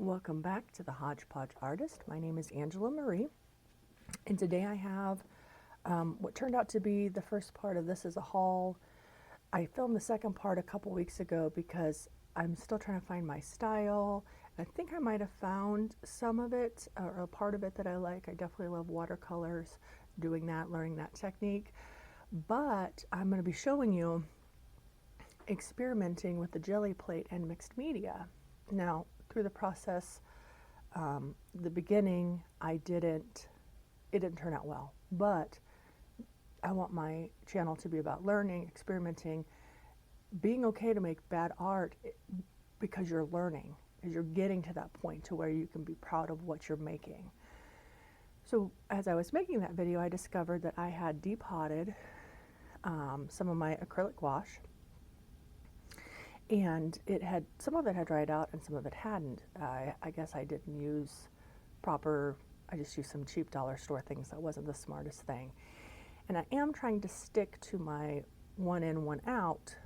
Welcome back to the Hodgepodge Artist. My name is Angela Marie, and today I have what turned out to be the first part of this is a haul. I filmed the second part a couple weeks ago because I'm still trying to find my style. I think I might have found some of it or a part of it that I like. I definitely love watercolors, doing that, learning that technique. But I'm going to be showing you experimenting with the Gelli plate and mixed media. Now, through the process, the beginning, it didn't turn out well, but I want my channel to be about learning, experimenting, being okay to make bad art because you're learning, as you're getting to that point to where you can be proud of what you're making. So as I was making that video, I discovered that I had depotted some of my acrylic gouache, and some of it had dried out and some of it hadn't. I guess I didn't use I just used some cheap dollar store things. That wasn't the smartest thing. And I am trying to stick to my one in, one out,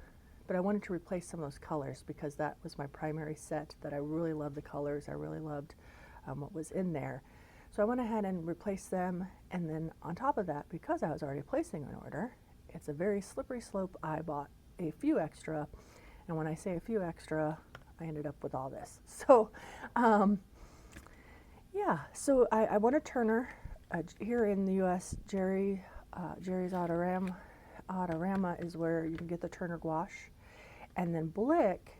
but I wanted to replace some of those colors because that was my primary set, that I really loved the colors. I really loved what was in there. So I went ahead and replaced them, and then on top of that, because I was already placing an order, it's a very slippery slope. I bought a few extra. And when I say a few extra, I ended up with all this. So, yeah, so I won a Turner here in the U.S. Jerry's Autorama is where you can get the Turner gouache. And then Blick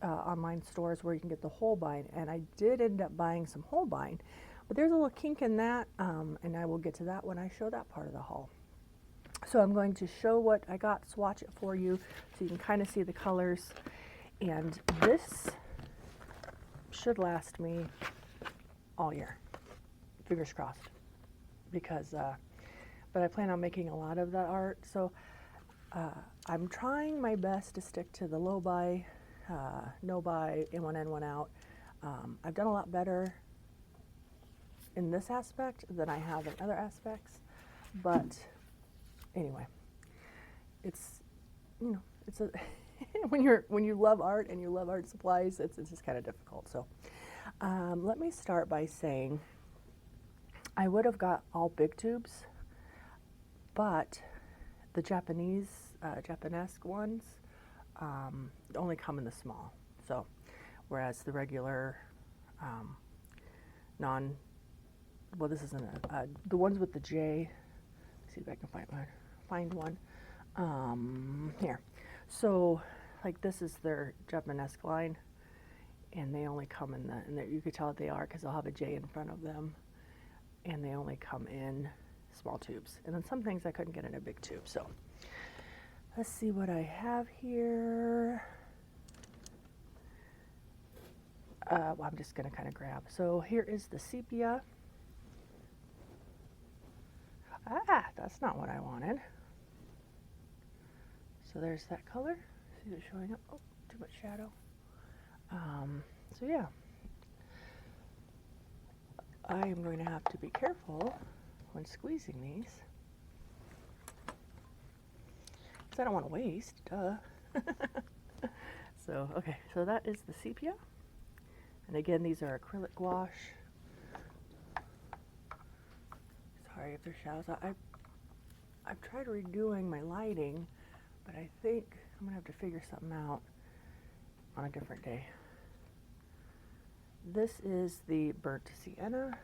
online stores where you can get the Holbein. And I did end up buying some Holbein. But there's a little kink in that, and I will get to that when I show that part of the haul. So I'm going to show what I got, swatch it for you so you can kind of see the colors. And this should last me all year, fingers crossed, because, but I plan on making a lot of that art. So I'm trying my best to stick to the low buy, no buy, in one in, one out. I've done a lot better in this aspect than I have in other aspects, but anyway, it's, you know, it's a when you love art and you love art supplies, it's just kind of difficult. So let me start by saying I would have got all big tubes, but the Japanesque ones only come in the small. So whereas the regular well, this isn't the ones with the J. Let's see if I can find one here. So like this is their Japanesque line, and they only come in and you could tell what they are because they'll have a J in front of them, and they only come in small tubes. And then some things I couldn't get in a big tube. So let's see what I have here. Well, I'm just gonna kind of grab. So here is the sepia. That's not what I wanted. So there's that color. See it showing up? Oh, too much shadow. So yeah, I am going to have to be careful when squeezing these, because I don't want to waste, duh. So, okay, so that is the sepia. And again, these are acrylic gouache. Sorry if there's shadows. I've tried redoing my lighting, but I think I'm gonna have to figure something out on a different day. This is the burnt sienna.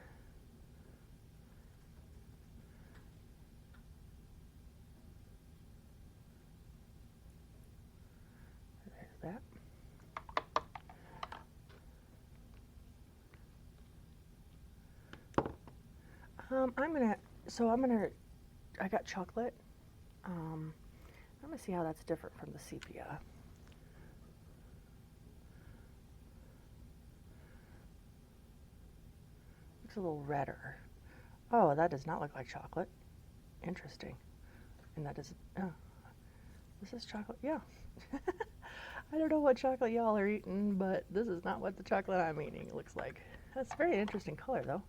There's that. I got chocolate. I'm gonna see how that's different from the sepia. Looks a little redder. Oh, that does not look like chocolate. Interesting. And that is, oh, this is chocolate, yeah. I don't know what chocolate y'all are eating, but this is not what the chocolate I'm eating looks like. That's a very interesting color though.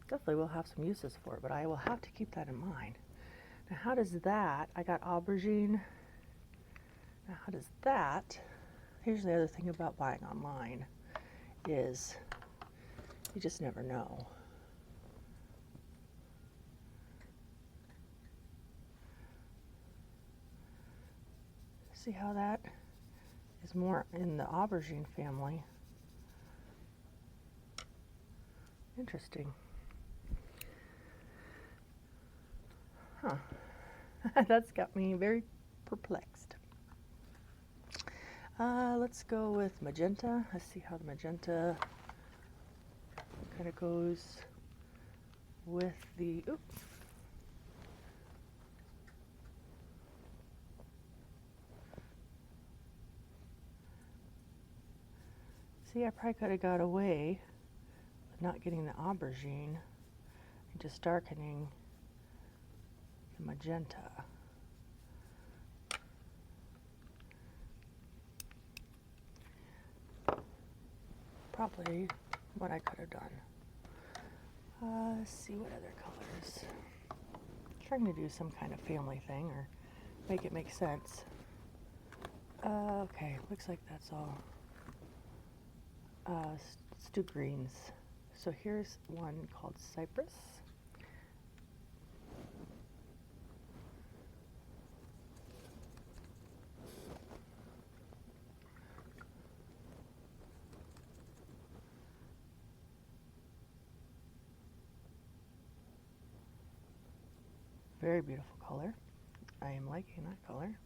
Definitely will have some uses for it, but I will have to keep that in mind. Now how does that, I got aubergine. Now how does that, here's the other thing about buying online. is. You just never know. See how that is more in the aubergine family. Interesting. Huh. That's got me very perplexed. Let's go with magenta. Let's see how the magenta kind of goes with the, oops. See, I probably could have got away with not getting the aubergine and just darkening the magenta. Probably what I could have done. Let's see what other colors. Trying to do some kind of family thing or make it make sense. Okay, looks like that's all. Let's do greens. So here's one called Cypress. Very beautiful color. I am liking that color.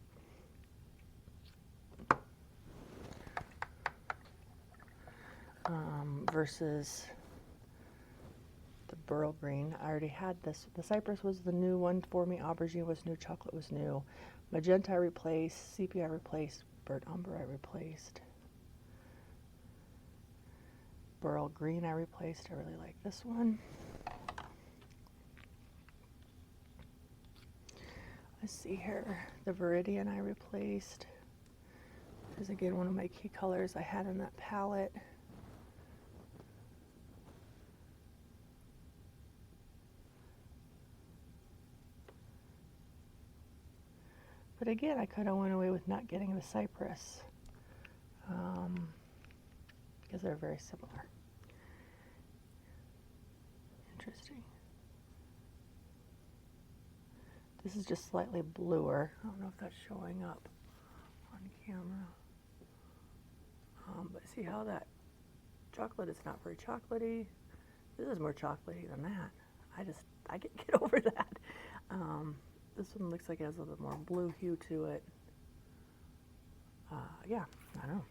Versus the burl green. I already had this. The cypress was the new one for me. Aubergine was new. Chocolate was new. Magenta I replaced. Sepia I replaced. Burnt umber I replaced. Burl green I replaced. I really like this one. Let's see here. The Viridian I replaced. This is again one of my key colors I had in that palette. But again, I could have went away with not getting the cypress because they're very similar. Interesting. This is just slightly bluer. I don't know if that's showing up on camera. But see how that chocolate is not very chocolatey. This is more chocolatey than that. I get over that. This one looks like it has a little bit more blue hue to it. Yeah, I don't know.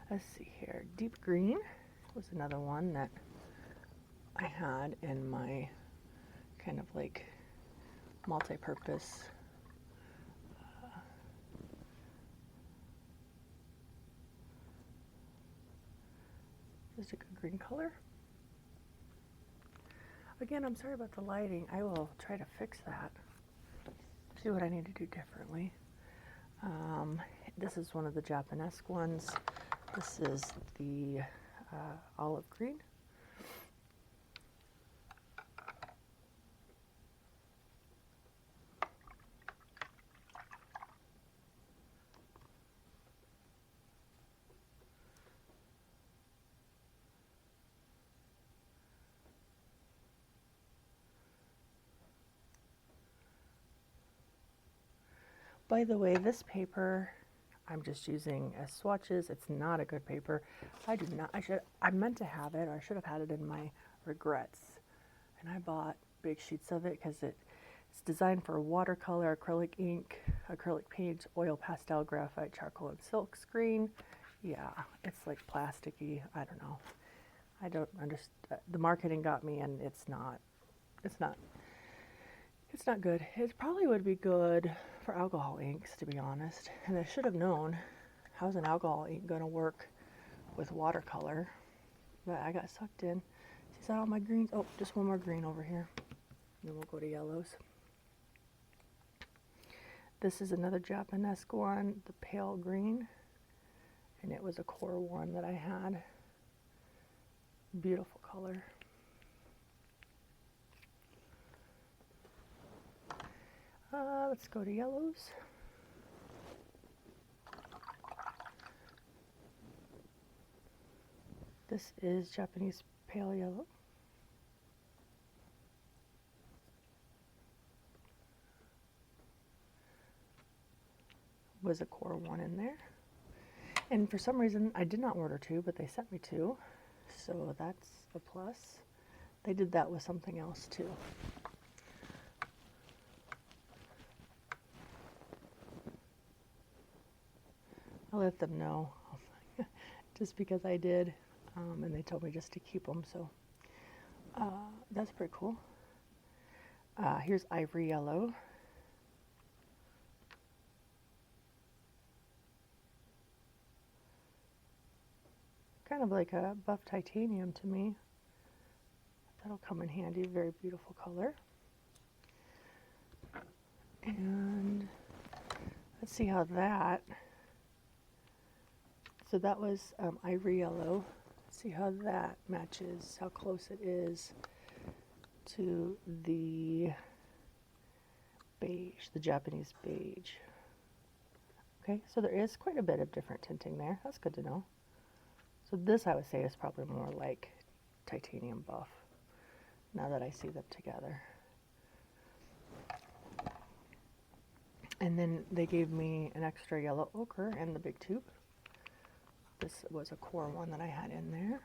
Let's see here. Deep green was another one that I had in my kind of like multi-purpose just a good green color. Again, I'm sorry about the lighting. I will try to fix that. See what I need to do differently. This is one of the Japanesque ones. This is the olive green. By the way, this paper I'm just using as swatches. It's not a good paper. I meant to have it, or I should have had it in my regrets. And I bought big sheets of it because it's designed for watercolor, acrylic ink, acrylic paint, oil pastel, graphite, charcoal, and silk screen. Yeah, it's like plasticky. I don't know. I don't understand. The marketing got me, and it's not good. It probably would be good for alcohol inks, to be honest. And I should have known, how's an alcohol ink going to work with watercolor? But I got sucked in. See all my greens? Oh, just one more green over here. Then we'll go to yellows. This is another Japanesque one, the pale green. And it was a core one that I had. Beautiful color. Let's go to yellows. This is Japanese pale yellow. Was a core 1 in there. And for some reason, I did not order 2, but they sent me 2. So that's a plus. They did that with something else too. I let them know just because I did, and they told me just to keep them, so that's pretty cool. Here's ivory yellow. Kind of like a buff titanium to me. That'll come in handy, very beautiful color. And let's see how that, so that was ivory yellow. Let's see how that matches, how close it is to the beige, the Japanese beige. Okay, so there is quite a bit of different tinting there. That's good to know. So this, I would say, is probably more like titanium buff, now that I see them together. And then they gave me an extra yellow ochre and the big tube. This was a core 1 that I had in there.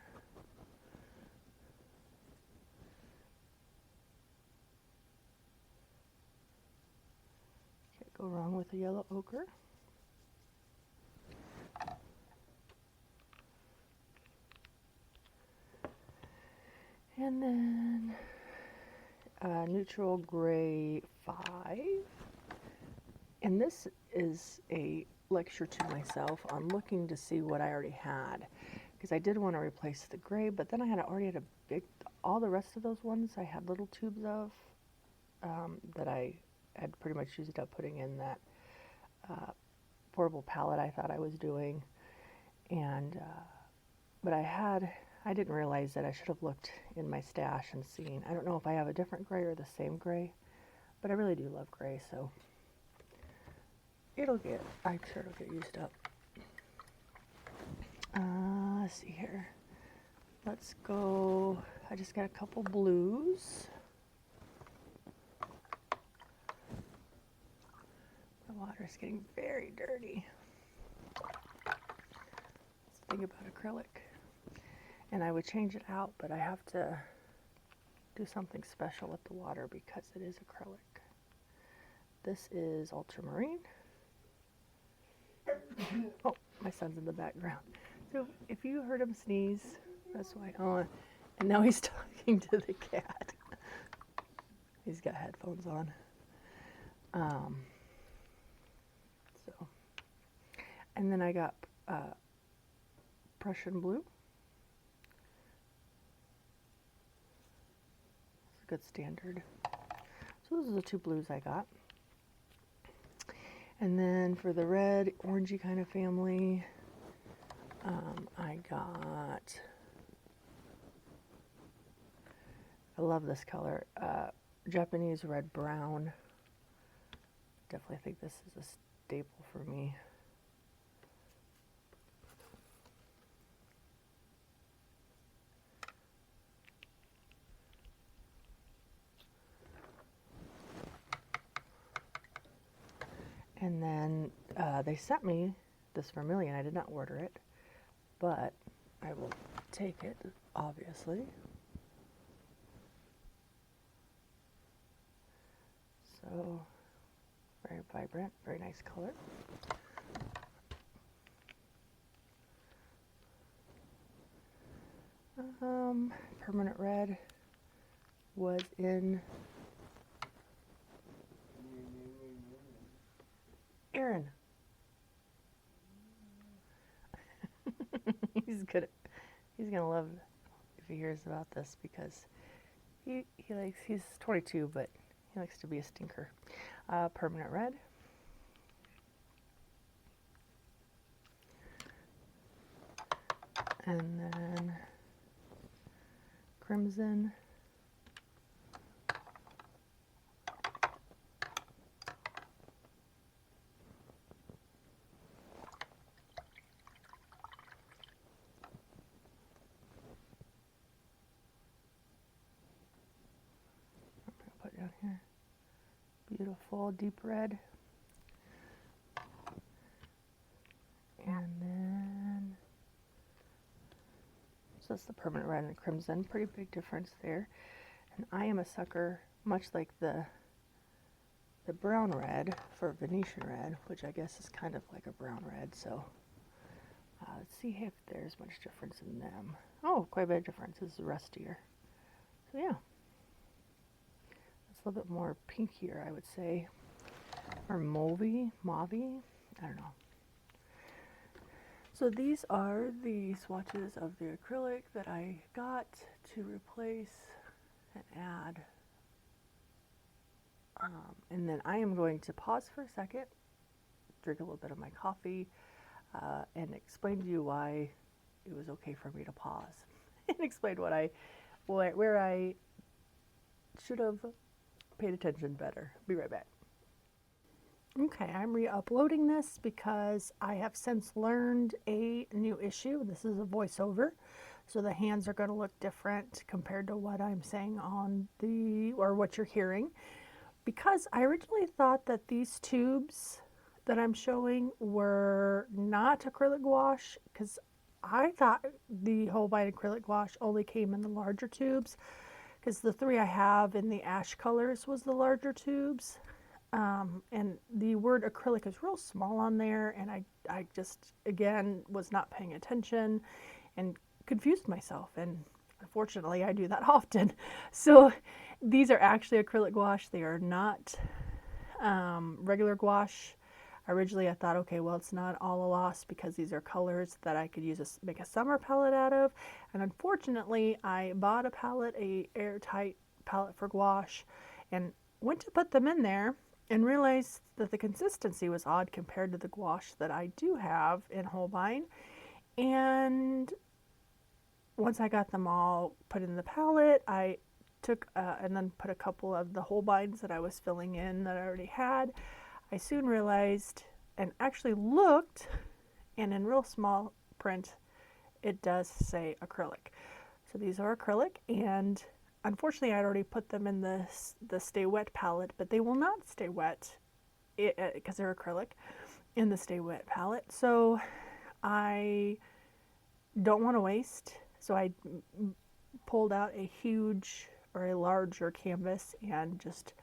Can't go wrong with a yellow ochre. And then neutral gray 5. And this is a lecture to myself on looking to see what I already had, because I did want to replace the gray, but then I already had a big, all the rest of those ones I had little tubes of that I had pretty much used up putting in that portable palette I thought I was doing. And but I didn't realize that I should have looked in my stash and seen. I don't know if I have a different gray or the same gray, but I really do love gray, so I'm sure it'll get used up. Let's see here. Let's go, I just got a couple blues. The water is getting very dirty. That's the thing about acrylic. And I would change it out, but I have to do something special with the water because it is acrylic. This is ultramarine. Oh, my son's in the background. So if you heard him sneeze, that's why. Oh, and now he's talking to the cat. He's got headphones on. So, and then I got Prussian blue. It's a good standard. So those are the 2 blues I got. And then for the red, orangey kind of family, I got, I love this color, Japanese red brown. Definitely think this is a staple for me. And then they sent me this vermilion. I did not order it, but I will take it, obviously. So, very vibrant, very nice color. Permanent red was in Aaron. He's gonna love if he hears about this because he's 22, but he likes to be a stinker. Permanent red. And then crimson. beautiful deep red. And then, so that's the permanent red and the crimson. Pretty big difference there. And I am a sucker, much like the brown red for Venetian red, which I guess is kind of like a brown red. So let's see if there's much difference in them. Oh, quite a bit of difference. This is rustier. So yeah, it's a little bit more pinkier, I would say, or mauvey. I don't know. So these are the swatches of the acrylic that I got to replace and add. And then I am going to pause for a second, drink a little bit of my coffee, and explain to you why it was okay for me to pause and explain where I should have paid attention better. Be right back. Okay, I'm re-uploading this because I have since learned a new issue. This is a voiceover, so the hands are going to look different compared to what I'm saying on or what you're hearing. Because I originally thought that these tubes that I'm showing were not acrylic gouache, because I thought the Holbein acrylic gouache only came in the larger tubes, because the 3 I have in the ash colors was the larger tubes. And the word acrylic is real small on there, and I just, again, was not paying attention and confused myself, and unfortunately I do that often. So these are actually acrylic gouache. They are not regular gouache. Originally I thought, okay, well, it's not all a loss because these are colors that I could use make a summer palette out of, and unfortunately I bought a palette, a airtight palette for gouache, and went to put them in there and realized that the consistency was odd compared to the gouache that I do have in Holbein. And once I got them all put in the palette, I took and then put a couple of the Holbeins that I was filling in that I already had. I soon realized and actually looked, and in real small print it does say acrylic. So these are acrylic, and unfortunately I'd already put them in the Stay Wet palette, but they will not stay wet because they're acrylic in the Stay Wet palette. So I don't want to waste, so I pulled out a huge or a larger canvas and just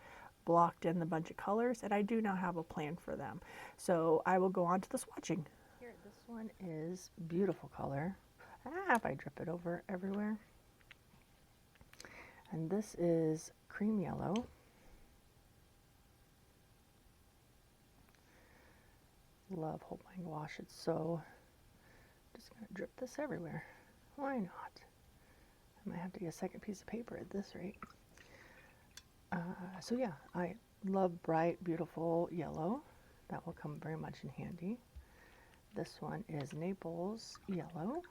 blocked in the bunch of colors, and I do now have a plan for them. So I will go on to the swatching. Here, this one is beautiful color. If I drip it over everywhere. And this is cream yellow. Love Holbein gouache. It's so, just gonna drip this everywhere. Why not? I might have to get a second piece of paper at this rate. So yeah, I love bright, beautiful yellow. That will come very much in handy. This one is Naples yellow.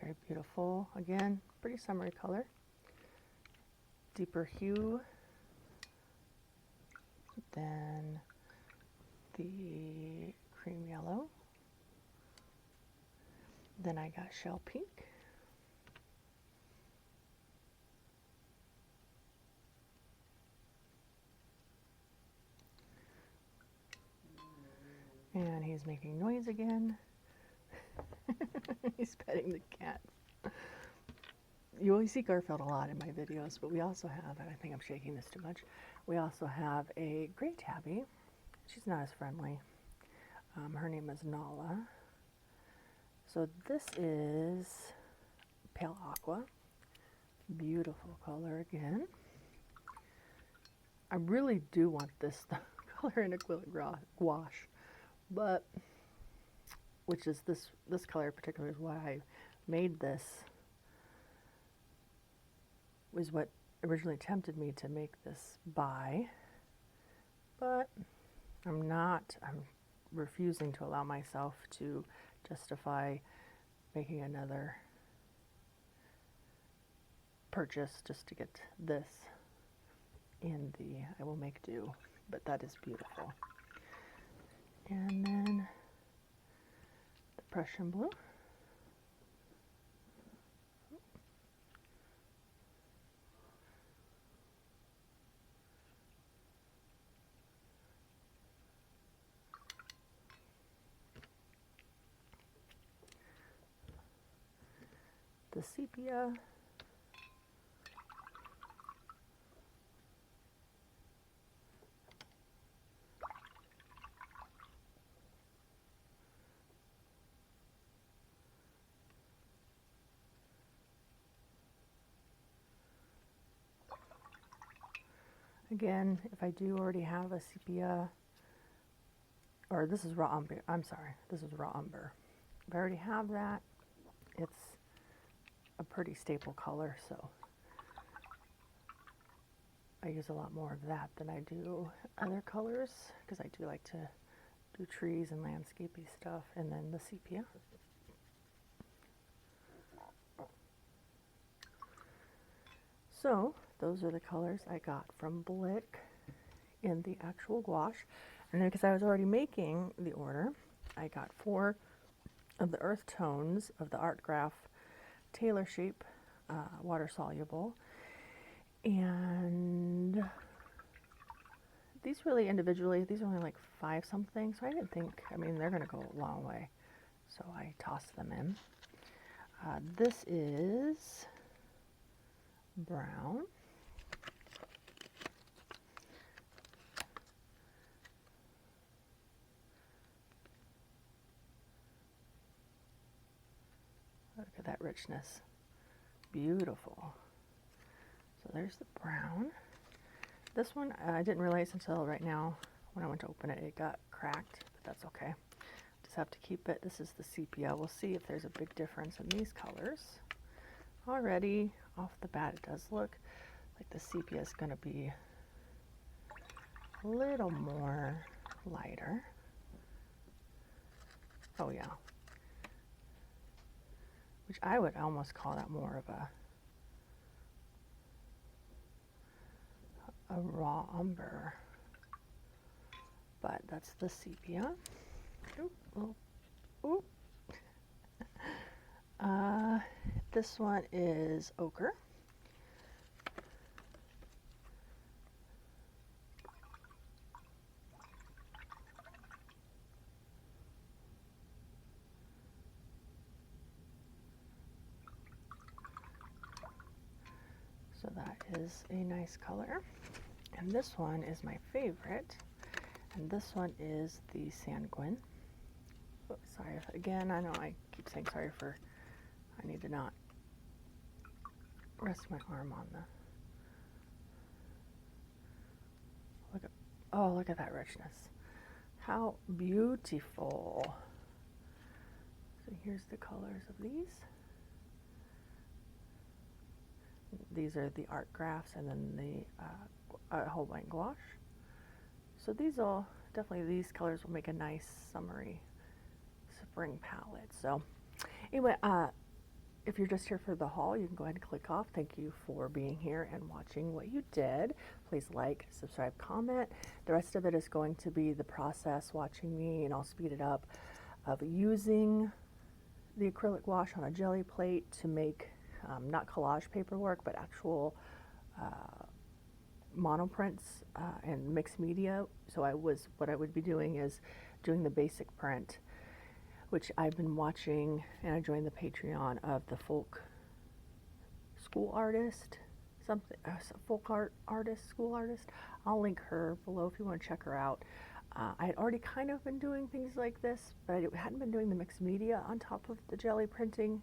Very beautiful. Again, pretty summery color. Deeper hue than the cream yellow. Then I got shell pink. And he's making noise again. He's petting the cat. You always see Garfield a lot in my videos, but we also have, and I think I'm shaking this too much, we also have a gray tabby. She's not as friendly. Her name is Nala. So this is pale aqua. Beautiful color again. I really do want this color in acrylic gouache, but which is this color in particular is why I made this, was what originally tempted me to make this buy, but I'm refusing to allow myself to justify making another purchase just to get this in the, I will make do, but that is beautiful. And then the Prussian blue. The sepia. Again, if I do already have a sepia, or this is raw umber, I'm sorry, this is raw umber. If I already have that, it's a pretty staple color, so I use a lot more of that than I do other colors, because I do like to do trees and landscapey stuff, and then the sepia. So those are the colors I got from Blick in the actual gouache. And then because I was already making the order, I got 4 of the earth tones of the Art Graph Tailor Shape water soluble. And these really individually, these are only like 5 something, so I didn't think, I mean, they're going to go a long way. So I tossed them in. This is brown. Look at that richness. Beautiful. So there's the brown. This one, I didn't realize until right now when I went to open it, it got cracked, but that's okay. Just have to keep it. This is the sepia. We'll see if there's a big difference in these colors. Already off the bat, it does look like the sepia is going to be a little more lighter. Oh yeah. Which I would almost call that more of a raw umber. But that's the sepia. Oop, oop, oop. This one is ochre. So that is a nice color. And this one is my favorite. And this one is the sanguine. Oh, sorry, again, I know I keep saying sorry for, I need to not rest my arm on the, look at that richness. How beautiful. So here's the colors of these. These are the art graphs and then the Holbein gouache. So these all, definitely these colors will make a nice summery spring palette. So anyway, if you're just here for the haul, you can go ahead and click off. Thank you for being here and watching what you did. Please like, subscribe, comment. The rest of it is going to be the process, watching me, and I'll speed it up, of using the acrylic gouache on a jelly plate to make not collage paperwork, but actual monoprints and mixed media. So what I would be doing is doing the basic print, which I've been watching, and I joined the Patreon of the folk school artist, folk art artist, school artist. I'll link her below if you want to check her out. I had already kind of been doing things like this, but I hadn't been doing the mixed media on top of the jelly printing.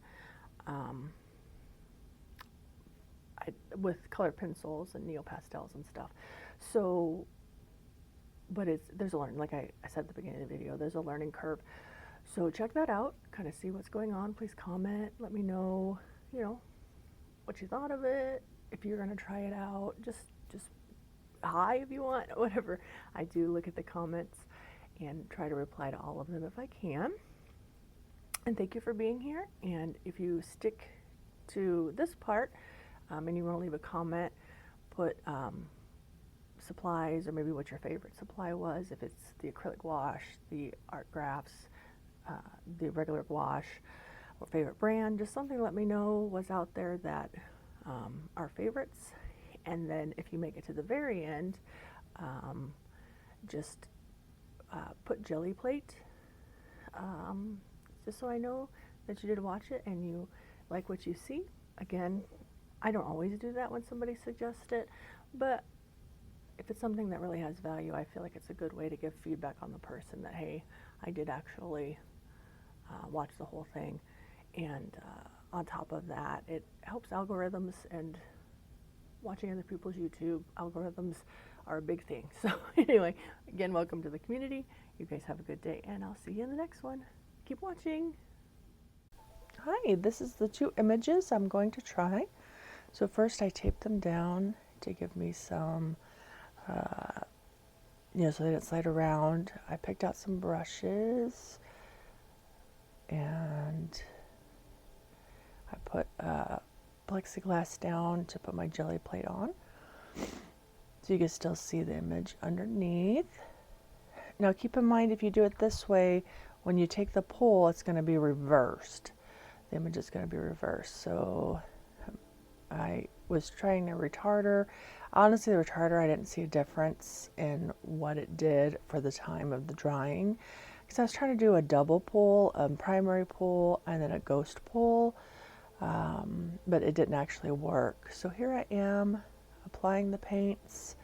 With colored pencils and neopastels and stuff. So, but there's a learning, like I said at the beginning of the video, there's a learning curve. So check that out, kind of see what's going on. Please comment, let me know, what you thought of it. If you're gonna try it out, just hi if you want, whatever. I do look at the comments and try to reply to all of them if I can. And thank you for being here. And if you stick to this part, and you want to leave a comment, put supplies, or maybe what your favorite supply was, if it's the acrylic gouache, the art graphs, the regular gouache, or favorite brand, just something to let me know what's out there that are favorites. And then if you make it to the very end, just put Gelli plate, just so I know that you did watch it and you like what you see. Again, I don't always do that when somebody suggests it, but if it's something that really has value, I feel like it's a good way to give feedback on the person that, hey, I did actually watch the whole thing. And on top of that, it helps algorithms, and watching other people's YouTube algorithms are a big thing. So anyway, again, welcome to the community. You guys have a good day, and I'll see you in the next one. Keep watching. Hi, this is the 2 images I'm going to try. So first I taped them down to give me some, so they didn't slide around. I picked out some brushes, and I put plexiglass down to put my Gelli plate on, so you can still see the image underneath. Now keep in mind, if you do it this way, when you take the pull, it's going to be reversed. The image is going to be reversed. So I was trying a retarder. Honestly, the retarder, I didn't see a difference in what it did for the time of the drying, because I was trying to do a double pull, a primary pull, and then a ghost pull, but it didn't actually work. So here I am applying the paints,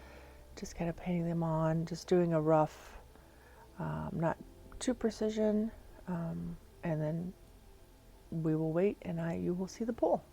just kind of painting them on, just doing a rough, not too precision, and then we will wait and you will see the pull.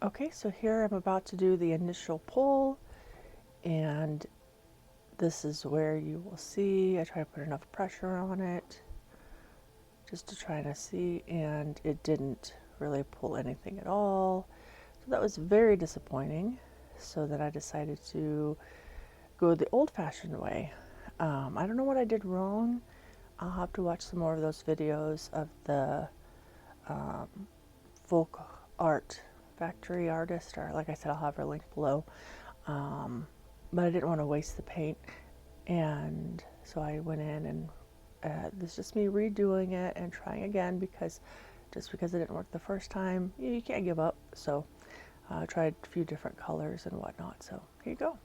Okay, so here I'm about to do the initial pull, and this is where you will see I try to put enough pressure on it just to try to see, and it didn't really pull anything at all. So that was very disappointing. So then I decided to go the old-fashioned way. I don't know what I did wrong. I'll have to watch some more of those videos of the folk art factory artist, or like I said, I'll have her link below. But I didn't want to waste the paint, and so I went in, and this is just me redoing it and trying again, because just because it didn't work the first time, you can't give up. So I tried a few different colors and whatnot. So here you go.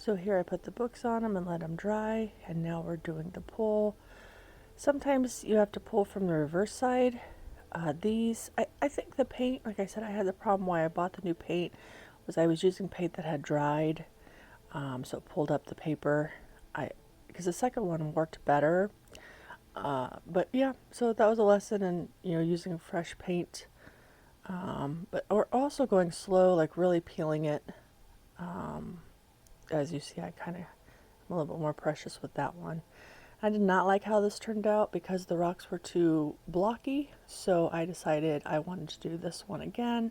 So here I put the books on them and let them dry, and now we're doing the pull. Sometimes you have to pull from the reverse side. I think the paint, like I said, I had the problem why I bought the new paint was I was using paint that had dried, so it pulled up the paper. Because the second one worked better. But yeah, so that was a lesson in, using fresh paint. But we're also going slow, like really peeling it. As you see, I'm a little bit more precious with that one. I did not like how this turned out because the rocks were too blocky, so I decided I wanted to do this one again.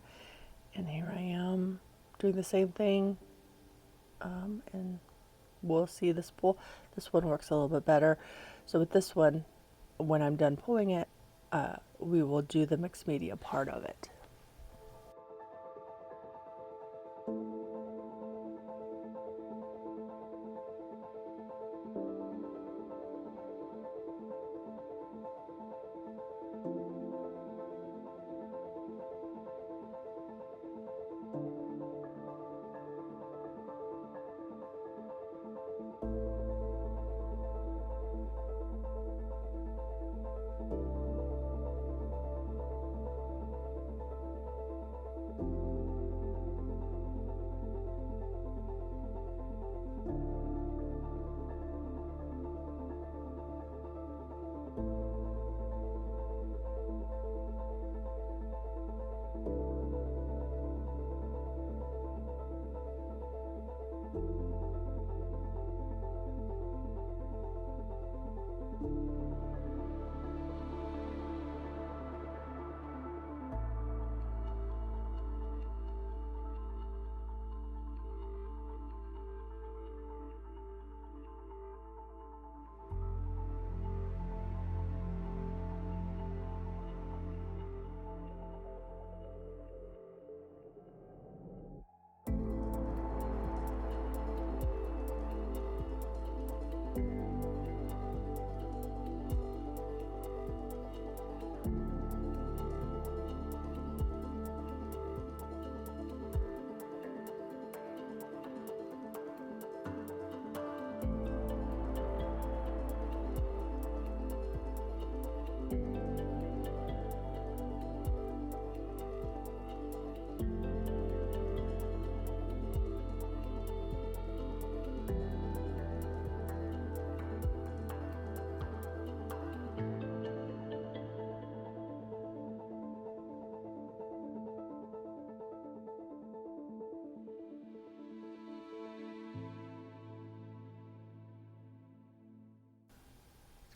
And here I am doing the same thing. And we'll see this pull. This one works a little bit better. So with this one, when I'm done pulling it, we will do the mixed media part of it.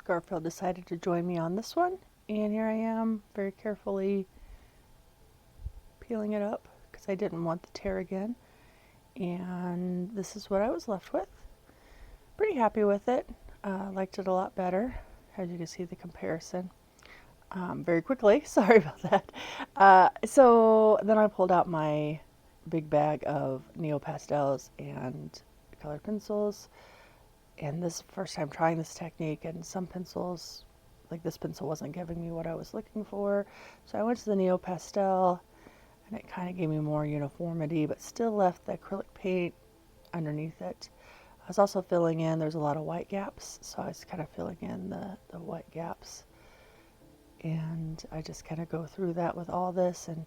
Garfield decided to join me on this one, and here I am very carefully peeling it up because I didn't want the tear again, and this is what I was left with. Pretty happy with it. Liked it a lot better, as you can see the comparison very quickly. Sorry about that. So then I pulled out my big bag of neo pastels and colored pencils. And this is the first time trying this technique, and some pencils, like this pencil, wasn't giving me what I was looking for. So I went to the neo pastel, and it kind of gave me more uniformity, but still left the acrylic paint underneath it. I was also filling in, there's a lot of white gaps, so I was kind of filling in the white gaps. And I just kind of go through that with all this. And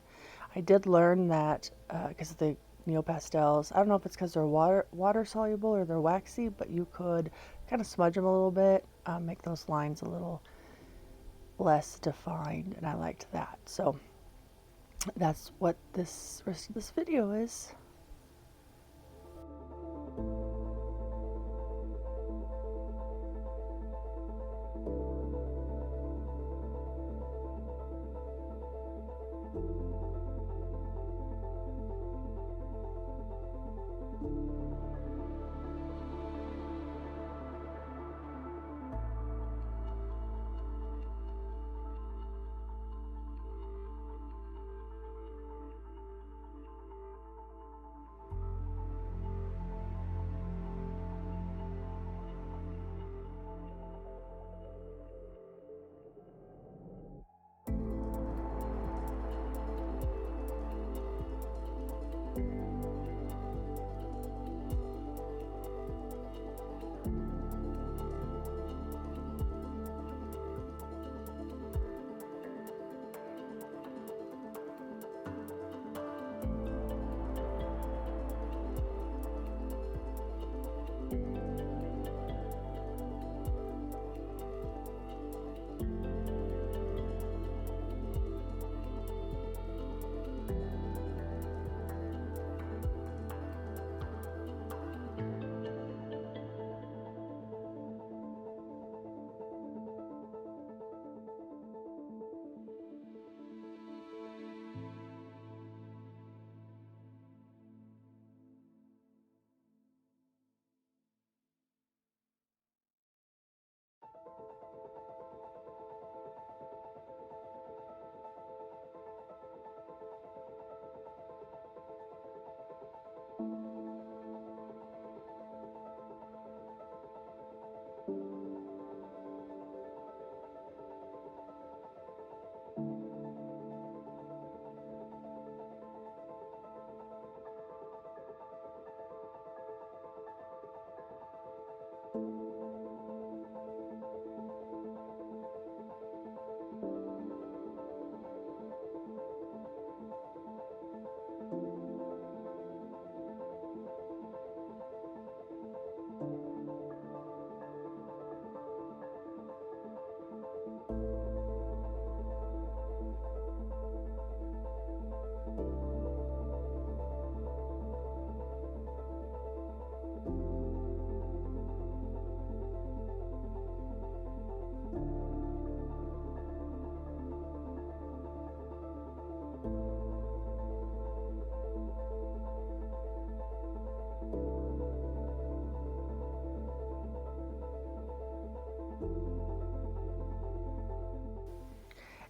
I did learn that, because the neo pastels, I don't know if it's because they're water soluble or they're waxy, but you could kind of smudge them a little bit, make those lines a little less defined, and I liked that. So that's what this rest of this video is.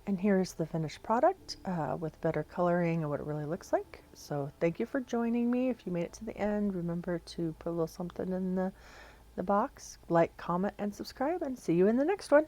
And here's the finished product with better coloring and what it really looks like. So thank you for joining me. If you made it to the end, remember to put a little something in the box. Like, comment, and subscribe, and see you in the next one.